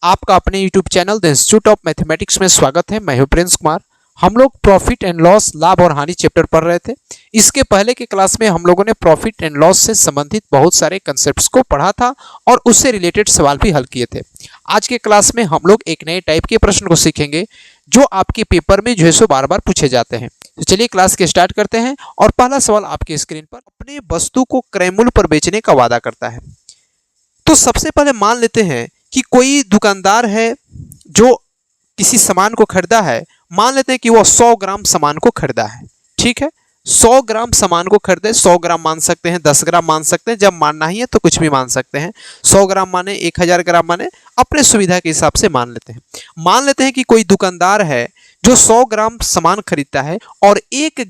आपका अपने YouTube channel the institute of mathematics में स्वागत है। मैं हूं प्रिंस कुमार। हम लोग प्रॉफिट एंड लॉस, लाभ और हानि चैप्टर पढ़ रहे थे। इसके पहले के क्लास में हम लोगों ने प्रॉफिट एंड लॉस से संबंधित बहुत सारे कंसेप्ट्स को पढ़ा था और उससे रिलेटेड सवाल भी हल किए थे। आज के क्लास में हम लोग एक नए टाइप के प्रश्न को सीखेंगे जो आपके पेपर में जो है सो बार बार पूछे जाते हैं। तो चलिए क्लास के स्टार्ट करते हैं। और पहला सवाल आपके स्क्रीन पर, अपने वस्तु को क्रय मूल्य पर बेचने का वादा करता है। तो सबसे पहले मान लेते हैं कि कोई दुकानदार है जो किसी सामान को खरीदा है। मान लेते हैं कि वो 100 ग्राम सामान को खरीदा है। ठीक है, 100 ग्राम सामान को खरीदे। 100 ग्राम मान सकते हैं, 10 ग्राम मान सकते हैं, जब मानना ही है तो कुछ भी मान सकते हैं। 100 ग्राम माने, 1000 ग्राम माने, अपने सुविधा के हिसाब से मान लेते हैं। मान लेते हैं कि कोई दुकानदार है जो 100 ग्राम सामान खरीदता है और 1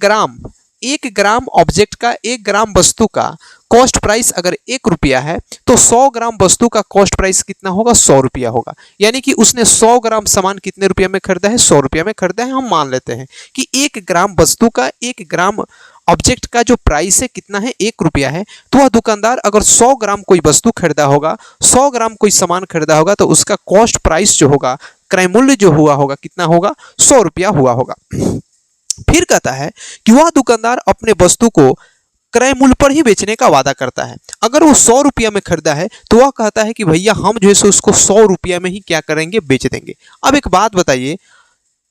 ग्राम ऑब्जेक्ट का, 1 ग्राम वस्तु का कॉस्ट प्राइस अगर 1 रुपया है तो 100 ग्राम वस्तु का कॉस्ट प्राइस कितना होगा? 100 रुपया होगा। यानी कि उसने 100 ग्राम सामान कितने रुपया में खरीदा है? 100 रुपया में खरीदा है। हम मान लेते हैं कि 1 ग्राम वस्तु का, 1 ग्राम ऑब्जेक्ट का जो प्राइस है कितना है? 1 रुपया है। तो वह दुकानदार अगर 100 ग्राम कोई वस्तु खरीदा होगा, 100 ग्राम कोई सामान खरीदा होगा, तो उसका कॉस्ट प्राइस जो होगा, क्रय मूल्य जो हुआ होगा, कितना होगा? 100 रुपया हुआ होगा। फिर कहता है कि वह दुकानदार अपने वस्तु को क्रय मूल्य पर ही बेचने का वादा करता है। अगर वो 100 रुपया में खरीदा है तो वह कहता है कि भैया हम जो है सो उसको 100 रुपया में ही क्या करेंगे? बेच देंगे। अब एक बात बताइए,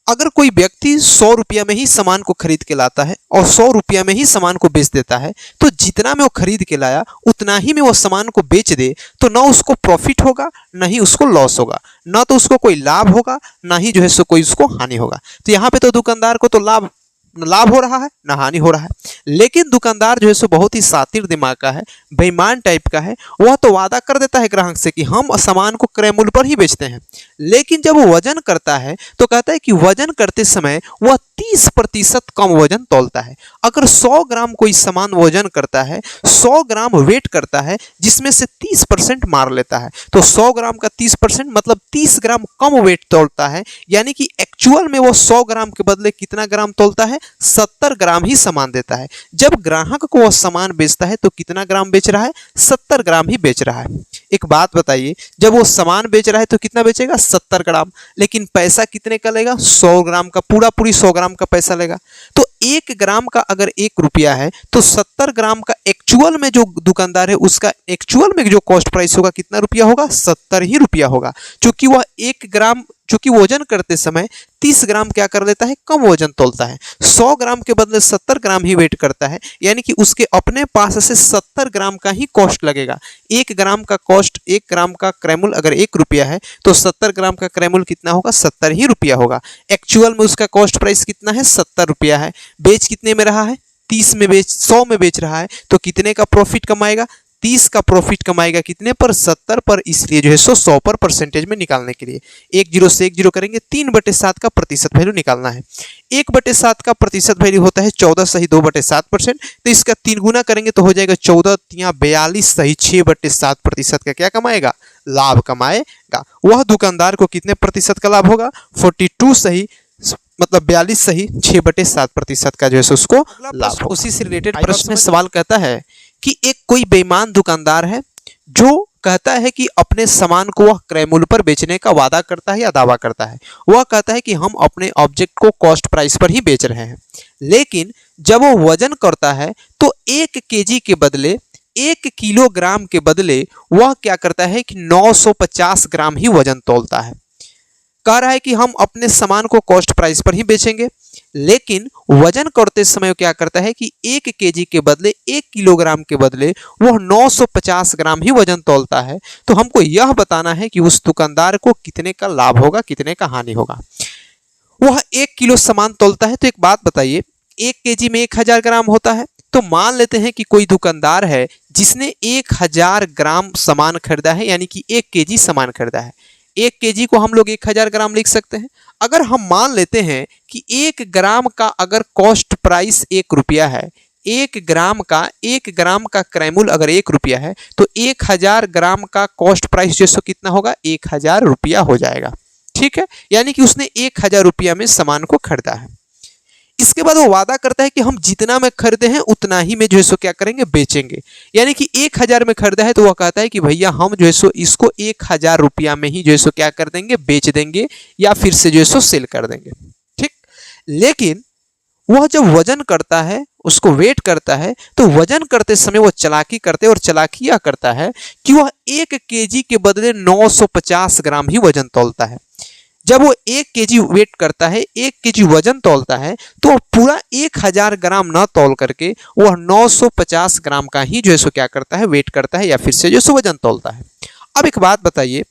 अगर कोई व्यक्ति 100 रुपया में ही सामान को खरीद के लाता है और 100 रुपया में ही सामान को बेच देता है, तो जितना में वो खरीद के लाया उतना ही में वो सामान को बेच दे, तो ना उसको प्रॉफिट होगा, ना ही उसको लॉस होगा, ना तो उसको कोई लाभ होगा, ना ही जो है सो कोई उसको हानि होगा। तो यहाँ पे तो दुकानदार को तो लाभ हो रहा है, ना हानि हो रहा है। लेकिन दुकानदार जो है सो बहुत ही शातिर दिमाग का है, बेईमान टाइप का है। वह तो वादा कर देता है ग्राहक से कि हम सामान को क्रय मूल्य पर ही बेचते हैं, लेकिन जब वो वजन करता है तो कहता है कि वजन करते समय वह 30% कम वजन तौलता है। अगर 100 ग्राम कोई सामान वजन करता है, 100 ग्राम वेट करता है, जिसमें से 30% मार लेता है, तो 100 ग्राम का 30% मतलब 30 ग्राम कम वेट तौलता है। यानी कि एक्चुअल में वो 100 ग्राम के बदले कितना ग्राम तौलता है? 70 ग्राम ही सामान देता है। जब ग्राहक को वह सामान बेचता है तो कितना ग्राम बेच रहा है? 70 ग्राम ही बेच रहा है। एक बात बताइए, जब वो सामान बेच रहा है तो कितना बेचेगा? 70 ग्राम। लेकिन पैसा कितने का लेगा? 100 ग्राम का, पूरी 100 ग्राम का पैसा लेगा। तो 1 ग्राम का अगर 1 रुपया है तो 70 ग्राम का एक्चुअल में जो दुकानदार है उसका एक्चुअल में जो कॉस्ट प्राइस होगा कितना रुपया होगा? 70 ही रुपया होगा। क्योंकि वह 1 ग्राम, चूंकि वजन करते समय 30 ग्राम क्या कर लेता है? कम वजन तोलता है। 100 ग्राम के बदले 70 ग्राम ही वेट करता है। यानी कि उसके अपने पास से 70 ग्राम का ही कॉस्ट लगेगा। 1 ग्राम का कॉस्ट, 1 ग्राम का क्रय मूल्य अगर 1 रुपया है तो 70 ग्राम का क्रय मूल्य कितना होगा? 70 ही रुपया होगा। एक्चुअल में उसका कॉस्ट प्राइस कितना है? 70 रुपया है। बेच कितने में रहा है? 30 में बेच, 100 में बेच रहा है, तो कितने का प्रॉफिट कमाएगा? 30 का प्रॉफिट कमाएगा। कितने पर? 70 पर। इसलिए जो है सो 100 पर परसेंटेज में निकालने के लिए 1 जीरो से 1 जीरो करेंगे, 3/7 का प्रतिशत वैल्यू निकालना है। 1/7 का प्रतिशत वैल्यू होता है 14 सही 2/7%। तो इसका 3 गुना करेंगे तो हो जाएगा 14 तिया 42 सही 6/7% का क्या कमाएगा? लाभ कमाएगा। वह दुकानदार को कितने प्रतिशत का लाभ होगा? 42 सही, मतलब 42 सही 6/7% का जो है उसको लाभ। उसी से रिलेटेड प्रश्न में सवाल कहता है कि एक कोई बेईमान दुकानदार है जो कहता है कि अपने सामान को वह क्रय मूल्य पर बेचने का वादा करता है या दावा करता है। वह कहता है कि हम अपने ऑब्जेक्ट को कॉस्ट प्राइस पर ही बेच रहे हैं, लेकिन जब वो वजन करता है तो 1 केजी के बदले, 1 किलोग्राम के बदले वह क्या करता है कि 950 ग्राम ही वजन तौलता है। कह रहा है कि हम अपने सामान को कॉस्ट प्राइस पर ही बेचेंगे, लेकिन वजन करते समय क्या करता है कि 1 केजी के बदले, 1 किलोग्राम के बदले वह 950 ग्राम ही वजन तौलता है। तो हमको यह बताना है कि उस दुकानदार को कितने का लाभ होगा, कितने का हानि होगा। वह 1 किलो सामान तौलता है। तो एक बात बताइए, 1 केजी में 1000 ग्राम होता है। तो मान लेते हैं कि कोई दुकानदार है जिसने 1000 ग्राम सामान खरीदा है, यानी कि 1 केजी सामान खरीदा है। 1 केजी को हम लोग 1000 ग्राम लिख सकते हैं। अगर हम मान लेते हैं कि 1 ग्राम का अगर कॉस्ट प्राइस 1 रुपया है, 1 ग्राम का क्रय मूल्य अगर 1 रुपया है, तो 1000 ग्राम का कॉस्ट प्राइस जो कितना होगा? 1000 रुपया हो जाएगा। ठीक है, यानी कि उसने 1000 रुपया में सामान को खरीदा है। इसके बाद वो वादा करता है कि हम जितना में खरीदे हैं उतना ही में जो है सो क्या करेंगे, बेचेंगे। यानी कि 1000 में खरीदा है तो वह कहता है कि भैया हम जो है सो इसको 1000 रुपया में ही जो है सो क्या कर देंगे, बेच देंगे या फिर से जो है सो सेल कर देंगे। ठीक, लेकिन वह जब वजन करता है, उसको वेट करता है, तो वजन करते समय वो चालाकी करते हैं और चालाकी यह करता है कि वह 1 केजी के बदले 950 ग्राम ही वजन तौलता है। जब वो 1 केजी वेट करता है, 1 केजी वजन तौलता है, तो पूरा 1000 ग्राम न तौल करके वह 950 ग्राम का ही जो है सो क्या करता है, वेट करता है या फिर से जो सो वजन तौलता है। अब एक बात बताइए,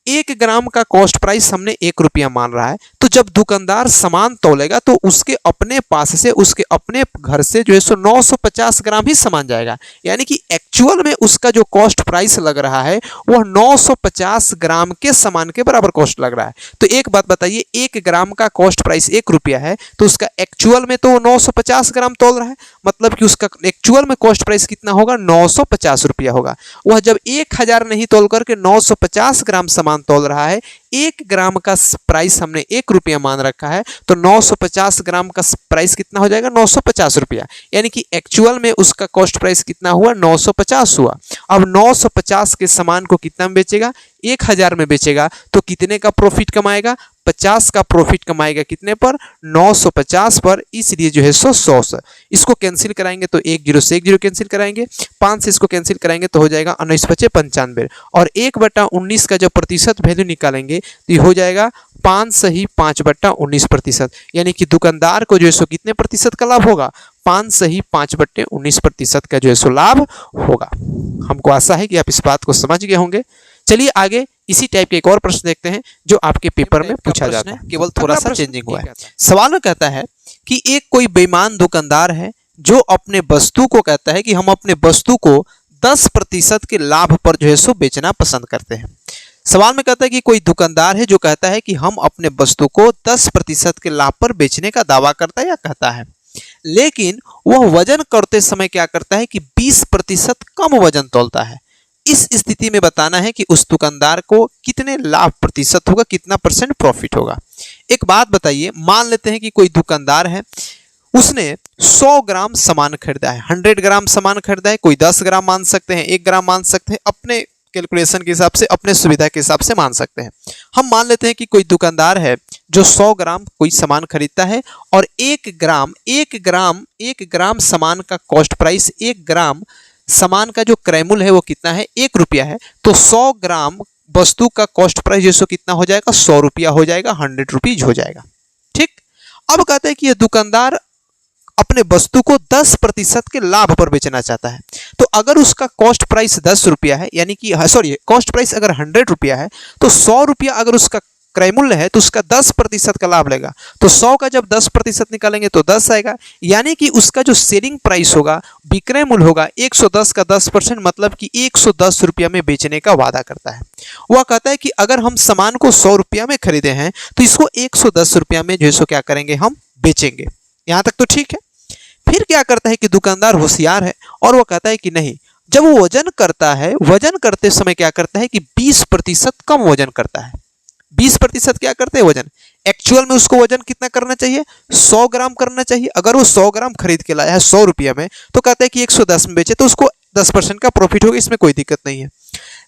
1 ग्राम का कॉस्ट प्राइस हमने 1 रुपया मान रहा है, तो जब दुकानदार सामान तौलेगा तो उसके अपने पास से, उसके अपने घर से जो है सो 950 ग्राम ही सामान जाएगा। यानी कि एक्चुअल में उसका जो कॉस्ट प्राइस लग रहा है वह 950 ग्राम के सामान के बराबर कॉस्ट लग रहा है। तो एक बात बताइए, 1 ग्राम का कॉस्ट प्राइस 1 रुपया है, तो उसका एक्चुअल में तो 950 ग्राम तौल रहा है, मतलब कि उसका एक्चुअल में कॉस्ट प्राइस कितना होगा, 950 रुपया होगा। वह जब 1000 नहीं तौल करके 950 ग्राम सामान तौल रहा है, 1 ग्राम का प्राइस हमने 1 रुपया मान रखा है, तो 950 ग्राम का प्राइस कितना हो जाएगा, 950 रुपया। यानी कि एक्चुअल में उसका कॉस्ट प्राइस कितना हुआ, 950 हुआ। अब 950 के सामान को कितना में बेचेगा, 1000 में बेचेगा, तो कितने का प्रॉफिट कमाएगा, 50 का प्रॉफिट कमाएगा। कितने पर, 950 पर, इसलिए जो है 100। इसको कैंसिल कराएंगे तो 1 0 से 1 0 कैंसिल कराएंगे, 5 से इसको कैंसिल कराएंगे तो हो जाएगा 19 बचे 95, और 1/19 का जब प्रतिशत वैल्यू निकालेंगे तो ये हो जाएगा 5 सही 5/19%। यानी कि दुकानदार को जो है सो कितने प्रतिशत का लाभ होगा, 5 सही 5/19% का जो है सो लाभ होगा। हमको आशा है कि आप इस बात को समझ गए होंगे। चलिए आगे इसी टाइप के एक और प्रश्न देखते हैं जो आपके पेपर में पूछा जाता है, केवल थोड़ा सा चेंजिंग हुआ है। सवाल में कहता है कि एक कोई बेईमान दुकानदार है जो अपने वस्तु को कहता है कि हम अपने वस्तु को 10% के लाभ पर जो है सो बेचना पसंद करते हैं। सवाल में कहता है कि कोई दुकानदार है जो कहता है कि हम अपने वस्तु को 10% के लाभ पर बेचने का दावा करता है या कहता है, लेकिन वह वजन करते समय क्या करता है कि 20% कम वजन तौलता है। इस स्थिति में बताना है कि उस दुकानदार को कितने लाभ प्रतिशत होगा, कितना परसेंट प्रॉफिट होगा। एक बात बताइए, मान लेते हैं कि कोई दुकानदार है, उसने 100 ग्राम सामान खरीदा है, 100 ग्राम सामान खरीदा है, कोई 10 ग्राम मान सकते हैं, 1 ग्राम मान सकते हैं, अपने कैलकुलेशन के हिसाब से, अपने सुविधा के हिसाब से मान सकते हैं। हम मान लेते हैं कि कोई दुकानदार है जो 100 ग्राम कोई सामान खरीदता है और 1 ग्राम सामान का कॉस्ट प्राइस, 1 ग्राम सामान का जो क्रय मूल्य है वो कितना है, 1 रुपया है। तो 100 ग्राम वस्तु का कॉस्ट प्राइस जैसे कितना हो जाएगा, 100 रुपया हो जाएगा, 100 रुपीज हो जाएगा। ठीक, अब कहते हैं कि यह दुकानदार अपने वस्तु को 10% के लाभ पर बेचना चाहता है। तो अगर उसका कॉस्ट प्राइस 10 रुपया है, यानी कि सॉरी, कॉस्ट प्राइस अगर 100 रुपया है, तो 100 रुपया अगर उसका क्रय मूल्य है तो उसका 10% का लाभ लेगा। तो 100 का जब 10% निकालेंगे तो 10 आएगा, यानी कि उसका जो सेलिंग प्राइस होगा, विक्रय मूल्य होगा 110 का 10%, मतलब कि 110 रुपया में बेचने का वादा करता है। वह कहता है कि अगर हम सामान को 100 रुपया में खरीदे हैं तो इसको 110 रुपया में जो है क्या करेंगे, हम बेचेंगे। यहां तक तो ठीक है। फिर क्या करता है कि दुकानदार होशियार है और वह कहता है कि नहीं, जब वो वजन करता है, वजन करते समय क्या करता है कि 20% कम वजन करता है। 20% क्या करते हैं, वजन। एक्चुअल में उसको वजन कितना करना चाहिए, 100 ग्राम करना चाहिए। अगर वो 100 ग्राम खरीद के लाया है 100 रुपया में, तो कहता है कि 110 में बेचे तो उसको 10% का प्रॉफिट होगा, इसमें कोई दिक्कत नहीं है।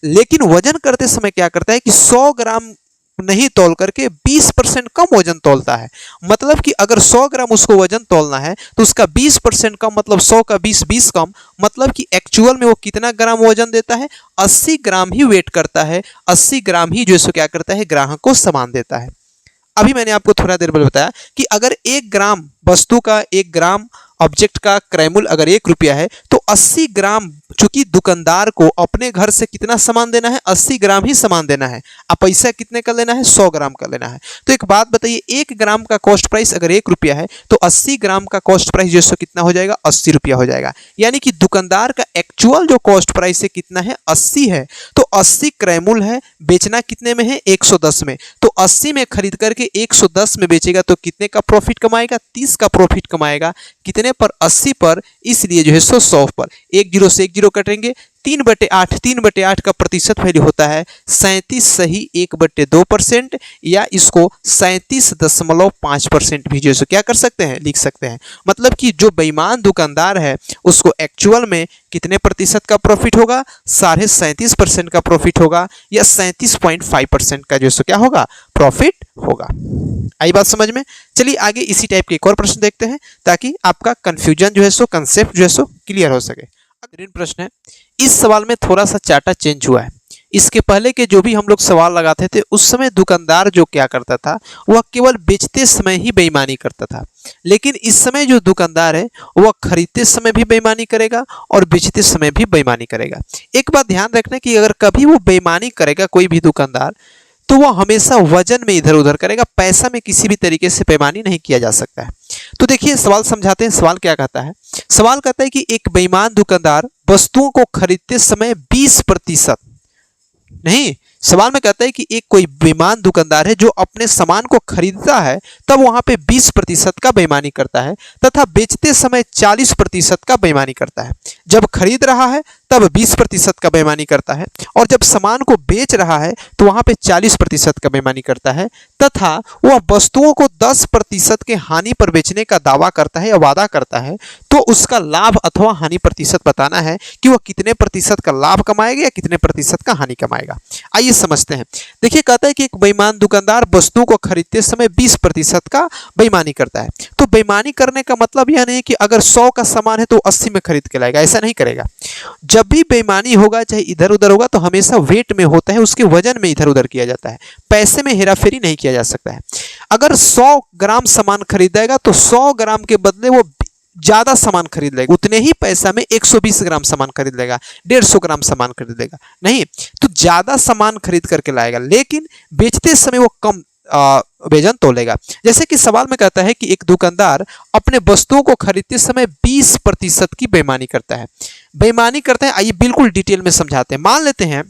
लेकिन वजन करते समय क्या करता है कि 100 ग्राम नहीं तौल करके 20% कम वजन तौलता है। मतलब कि अगर 100 ग्राम उसको वजन तौलना है तो उसका 20% कम, मतलब 100 का 20 कम, मतलब कि एक्चुअल में वो कितना ग्राम वजन देता है, 80 ग्राम ही वेट करता है, 80 ग्राम ही जो है क्या करता है, ग्राहक को सामान देता है। अभी मैंने आपको थोड़ा देर पहले बताया कि अगर 1 ग्राम वस्तु का, 1 ग्राम ऑब्जेक्ट का क्रय मूल्य अगर 1 रुपया है, तो 80 ग्राम, चूंकि दुकानदार को अपने घर से कितना सामान देना है, 80 ग्राम ही सामान देना है। अब पैसा कितने का लेना है, 100 ग्राम का लेना है। तो एक बात बताइए, 1 ग्राम का कॉस्ट प्राइस अगर 1 रुपया है तो 80 ग्राम का कॉस्ट प्राइस जो कितना हो जाएगा, 80 रुपया हो जाएगा। यानी कि दुकानदार का एक्चुअल जो कॉस्ट प्राइस है कितना है, 80 है। तो 80 क्रय मूल्य है, बेचना कितने में है, 110 में। तो 80 में खरीद करके 110 में बेचेगा तो कितने का प्रॉफिट कमाएगा, 30 का प्रॉफिट कमाएगा। कितने पर, 80 पर, इसलिए जो है 100 पर। 1 जीरो से 1 जीरो कटेंगे, 3/8, 3/8 का प्रतिशत वैल्यू होता है 37 सही 1/2%, या इसको 37.5% भी जो है क्या कर सकते हैं, लिख सकते हैं। मतलब कि जो बेईमान दुकानदार है उसको एक्चुअल में कितने प्रतिशत का प्रॉफिट होगा, 37.5% का प्रॉफिट होगा, या 37.5% का जो है क्या होगा, प्रॉफिट होगा। आई बात समझ में? चलिए आगे इसी टाइप के एक और प्रश्न देखते हैं ताकि आपका कंफ्यूजन जो है सो, कंसेप्ट जो है सो क्लियर हो सके। अगला प्रश्न है, इस सवाल में थोड़ा सा चार्टा चेंज हुआ है। इसके पहले के जो भी हम लोग सवाल लगाते थे उस समय दुकानदार जो क्या करता था वह केवल बेचते समय ही बेईमानी करता था, लेकिन इस समय जो दुकानदार है वह खरीदते समय भी बेईमानी करेगा और बेचते समय भी बेईमानी करेगा। एक बात ध्यान रखना कि अगर कभी वो बेईमानी करेगा कोई भी दुकानदार, तो वह हमेशा वजन में इधर उधर करेगा, पैसा में किसी भी तरीके से बेईमानी नहीं किया जा सकता है। तो देखिए सवाल समझाते हैं। सवाल क्या कहता है? सवाल कहता है कि एक बेईमान दुकानदार वस्तुओं को खरीदते समय 20% नहीं, सवाल में कहता है कि एक कोई बेईमान दुकानदार है जो अपने सामान को खरीदता है तब वहां पे 20% का बेईमानी करता है, तथा बेचते समय 40% का बेईमानी करता है। जब खरीद रहा है तब 20% का बेईमानी करता है, और जब सामान को बेच रहा है तो वहां पे 40% का बेईमानी करता है, तथा वह वस्तुओं को 10% के हानि पर बेचने का दावा करता है या वादा करता है। तो उसका लाभ अथवा हानि प्रतिशत बताना है कि वह कितने प्रतिशत का लाभ कमाएगा या कितने प्रतिशत का हानि कमाएगा। आइए समझते हैं। देखिए कहता है कि एक बेईमान दुकानदार वस्तुओं को खरीदते समय 20% का बेईमानी करता है। तो बेईमानी करने का मतलब यह नहीं कि अगर 100 का सामान है तो 80 में खरीद के लाएगा, ऐसा नहीं करेगा। जब भी बेईमानी होगा चाहे इधर उधर होगा तो हमेशा वेट में होता है, उसके वजन में इधर उधर किया जाता है, पैसे में हेराफेरी नहीं किया जा सकता है। अगर 100 ग्राम सामान खरीदेगा तो 100 ग्राम के बदले वो ज्यादा सामान खरीद लेगा, उतने ही पैसा में 120 ग्राम सामान खरीद लेगा, 150 ग्राम सामान खरीद लेगा, नहीं तो ज्यादा सामान खरीद करके लाएगा, लेकिन बेचते समय वो कम वजन तोलेगा। जैसे कि सवाल में कहता है कि एक दुकानदार अपने वस्तुओं को खरीदते समय 20% की बेईमानी करता है। बेईमानी करते हैं, आइए बिल्कुल डिटेल में समझाते हैं। मान लेते हैं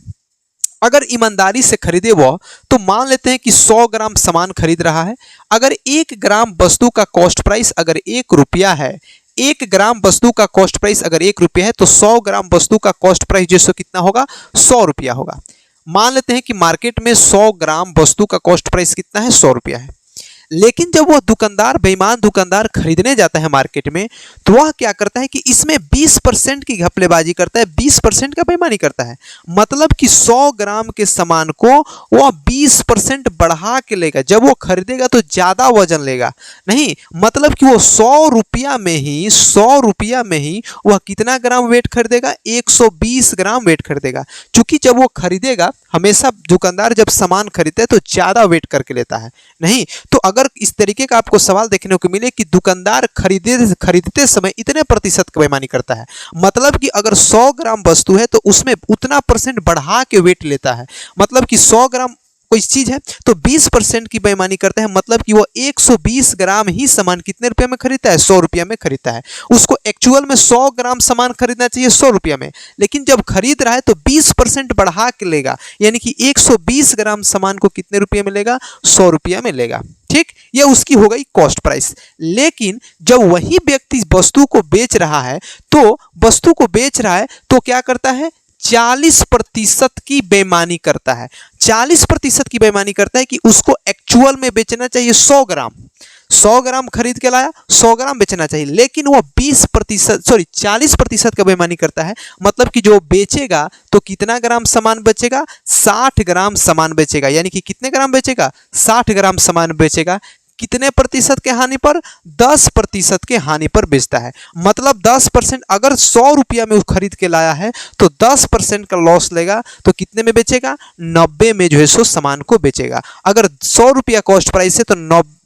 अगर ईमानदारी से खरीदे वो, तो मान लेते हैं कि 100 ग्राम सामान खरीद रहा है। अगर 1 ग्राम वस्तु का कॉस्ट प्राइस अगर 1 रुपया है, 1 ग्राम वस्तु का कॉस्ट प्राइस अगर 1 रुपया है, तो 100 ग्राम वस्तु का कॉस्ट प्राइस जो कितना होगा, 100 रुपया होगा। मान लेते हैं कि मार्केट में 100 ग्राम वस्तु का कॉस्ट प्राइस कितना है, 100 रुपया है। लेकिन जब वह दुकानदार बेईमान दुकानदार खरीदने जाता है मार्केट में, तो वह क्या करता है कि इसमें 20% की घपलेबाजी करता है, 20% का बेईमानी करता है। मतलब कि 100 ग्राम के सामान को वह 20% बढ़ा के लेगा। जब वो खरीदेगा तो ज्यादा वजन लेगा, नहीं मतलब कि वो 100 रुपया में ही वह कितना ग्राम वेट खरीदेगा, 120 ग्राम वेट खरीदेगा। क्योंकि जब वो खरीदेगा, हमेशा दुकानदार जब सामान खरीदता है तो ज्यादा वेट करके लेता है, नहीं तो अगर इस तरीके का आपको सवाल देखने को मिले कि दुकानदार खरीदते समय इतने प्रतिशत की बेईमानी करता है, मतलब कि अगर 100 ग्राम वस्तु है तो उसमें उतना परसेंट बढ़ा के वेट लेता है। मतलब कि 100 ग्राम कोई चीज है तो 20% की बेईमानी करता है, मतलब कि वो 120 ग्राम ही सामान कितने रुपए में खरीदता है, 100 रुपया में खरीदता है। उसको एक्चुअल में 100 ग्राम सामान खरीदना चाहिए 100 रुपया में, लेकिन जब खरीद रहा है तो 20% बढ़ा के लेगा, यानी कि 120 ग्राम सामान को कितने रुपये में लेगा, 100 रुपया में लेगा। ठीक, ये उसकी हो गई कॉस्ट प्राइस। लेकिन जब वही व्यक्ति वस्तु को बेच रहा है तो क्या करता है, 40% की बेईमानी करता है। 40% की बेईमानी करता है कि उसको एक्चुअल में बेचना चाहिए 100 ग्राम खरीद के लाया, 100 ग्राम बेचना चाहिए, लेकिन वो 40% का बेईमानी करता है। मतलब कि जो बेचेगा तो कितना ग्राम सामान बेचेगा, 60 ग्राम सामान बेचेगा, यानी कि कितने ग्राम बेचेगा, 60 ग्राम सामान बेचेगा। कितने प्रतिशत के हानि पर, 10% के हानि पर बेचता है। मतलब 10%, अगर 100 रुपया में खरीद के लाया है तो 10% का लॉस लेगा, तो कितने में बेचेगा, 90 में जो है सो सामान को बेचेगा। अगर 100 रुपया कॉस्ट प्राइस है तो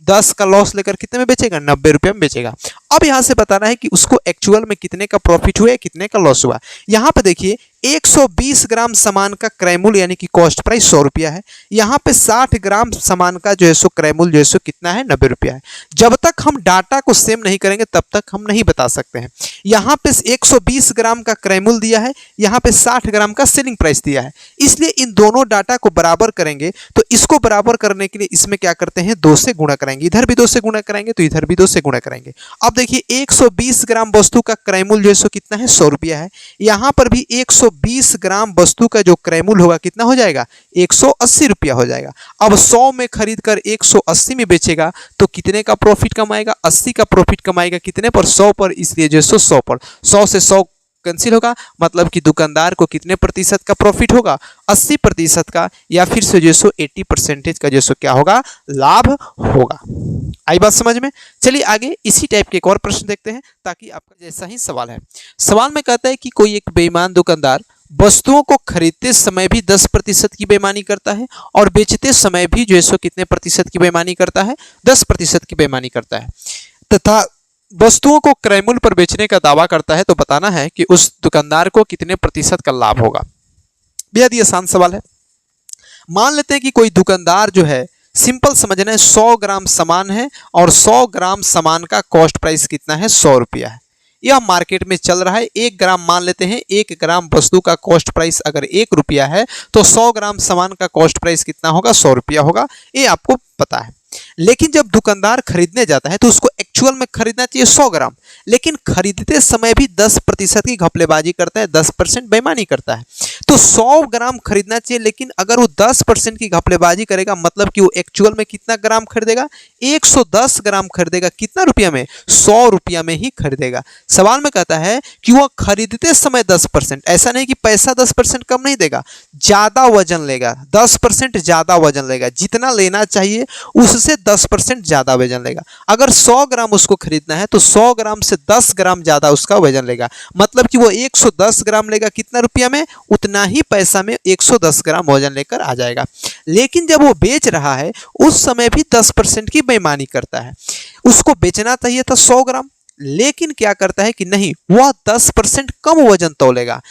10 का लॉस लेकर कितने में बेचेगा, 90 रुपया में बेचेगा। अब यहां से बताना है कि उसको एक्चुअल में कितने का प्रॉफिट हुआ, कितने का लॉस हुआ। यहां पे देखिए 120 ग्राम सामान का क्रय मूल्य यानी कि कॉस्ट प्राइस 100 रुपया है। यहाँ पे 60 ग्राम सामान का जो है सो क्रय मूल्य जो है सो कितना है, 90 रुपया है। जब तक हम डाटा को सेम नहीं करेंगे तब तक हम नहीं बता सकते हैं। यहाँ पे 120 ग्राम का क्रय मूल्य दिया है, यहाँ पे 60 ग्राम का सेलिंग प्राइस दिया है। इसलिए इन दोनों डाटा को बराबर करेंगे, तो इसको बराबर करने के लिए इसमें क्या करते हैं, 2 से गुणा कराएंगे। इधर भी 2 से गुणा कराएंगे तो इधर भी 2 से गुणा कराएंगे। अब देखिए 120 ग्राम वस्तु का क्रय मूल्य जो है सो कितना है, 100 रुपया है। यहाँ पर भी 120 ग्राम वस्तु का जो क्रय मूल्य होगा कितना हो जाएगा, 180 रुपया हो जाएगा। अब 100 में खरीद कर 180 में बेचेगा तो कितने का प्रॉफिट कमाएगा, 80 का प्रॉफिट कमाएगा। कितने पर, 100 पर, इसलिए जो है सो 100 पर। 100 से 100 कैंसिल होगा, मतलब कि दुकानदार को कितने प्रतिशत का प्रॉफिट होगा, 80% का, या फिर से जो सो 80% का जो सो क्या होगा, लाभ होगा। आई बात समझ में। चलिए आगे इसी टाइप के एक और प्रश्न देखते हैं, ताकि आपका जैसा ही सवाल है। सवाल में कहता है कि कोई एक बेईमान दुकानदार वस्तुओं को खरीदते समय भी 10% की बेईमानी करता है और बेचते समय भी जो है सो कितने प्रतिशत की बेईमानी करता है, 10% की बेईमानी करता है, तथा वस्तुओं को क्रय मूल्य पर बेचने का दावा करता है। तो बताना है कि उस दुकानदार को कितने प्रतिशत का लाभ होगा। बेहद ही आसान सवाल है। मान लेते हैं कि कोई दुकानदार जो है, सिंपल समझना है, 100 ग्राम सामान है और 100 ग्राम सामान का कॉस्ट प्राइस कितना है, 100 रुपया है। यह मार्केट में चल रहा है। 1 ग्राम मान लेते हैं, 1 ग्राम वस्तु का कॉस्ट प्राइस अगर 1 रुपया है तो 100 ग्राम सामान का कॉस्ट प्राइस कितना होगा, 100 रुपया होगा। ये आपको पता है। लेकिन जब दुकानदार खरीदने जाता है तो उसको एक्चुअल में खरीदना चाहिए 100 ग्राम, लेकिन खरीदते समय भी 10% की घपलेबाजी करता है, 10% बेईमानी करता है। तो 100 ग्राम खरीदना चाहिए, लेकिन अगर वो 10% की घपलेबाजी करेगा, मतलब कि वो एक्चुअल में कितना ग्राम खरीदेगा, 110 ग्राम खरीदेगा। कितना रुपया में, 100 रुपया में ही खरीदेगा। सवाल में कहता है कि वह खरीदते समय 10%, ऐसा नहीं कि पैसा 10% कम नहीं देगा, ज्यादा वजन लेगा, 10% ज्यादा वजन लेगा। जितना लेना चाहिए उससे 10% ज्यादा वजन लेगा। अगर 100 ग्राम उसको खरीदना है तो 100 ग्राम से 10 ग्राम ज्यादा उसका वजन लेगा, मतलब कि वो 110 ग्राम लेगा। कितना रुपया में, उतना ही पैसा में 110 ग्राम वजन लेकर आ जाएगा। लेकिन जब वो बेच रहा है उस समय भी 10% की बेईमानी करता है। उसको बेचना चाहिए था 100 ग्राम, लेकिन क्या करता है कि नहीं, वह 10% कम वजन तौलेगा।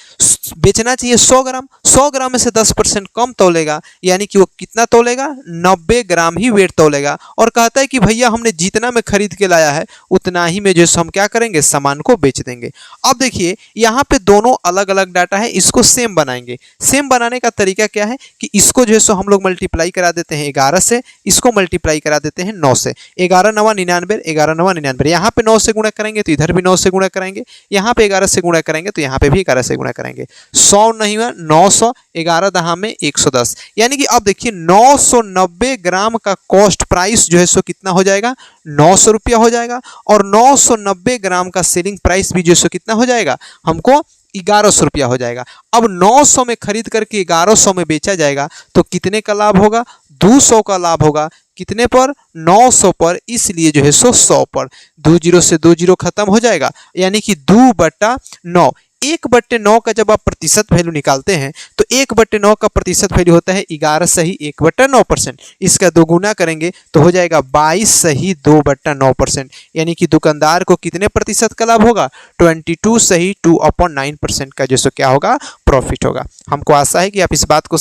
बेचना चाहिए 100 ग्राम, 100 ग्राम में से 10% कम तौलेगा, यानी कि वो कितना तौलेगा, 90 ग्राम ही वेट तौलेगा। और कहता है कि भैया हमने जितना में खरीद के लाया है उतना ही में जो हम क्या करेंगे, सामान को बेच देंगे। अब देखिए यहाँ पे दोनों अलग अलग डाटा है, इसको सेम बनाएंगे। सेम बनाने का तरीका क्या है कि इसको जो है सो हम लोग मल्टीप्लाई करा देते हैं 11 से, इसको मल्टीप्लाई करा देते हैं 9 से। 11 9 99, 11 9 99। यहाँ पे 9 से गुणा करेंगे तो इधर भी 9 से गुणा करेंगे, यहाँ पे 11 से गुणा करेंगे तो यहाँ पे भी 11 से गुणा करेंगे। 100 नहीं हुआ, 900, 11 दहा में 110, यानी कि अब देखिए 990 ग्राम का कॉस्ट प्राइस जो है सो कितना हो जाएगा, 900 रुपया हो जाएगा। और 990 ग्राम का सेलिंग प्राइस भी जो है सो कितना हो जाएगा, हमको 1100 रुपया हो जाएगा। अब 900 में खरीद करके 1100 में बेचा जाएगा तो कितने का लाभ होगा, 200 का लाभ होगा। कितने पर, 900 पर, इसलिए जो है सो 100 पर। 2 जीरो से 2 जीरो खत्म हो जाएगा, यानी कि 2/9। 1/9 का जब आप प्रतिशत वैल्यू निकालते हैं तो 1/9 का प्रतिशत वैल्यू होता है 11 सही 1/9%। इसका दोगुना करेंगे तो हो जाएगा 22 सही 2/9%, यानी कि दुकानदार को कितने प्रतिशत का लाभ होगा, 22 सही 2/9% का जो सो क्या होगा, प्रॉफिट होगा। हमको आशा है कि आप इस बात को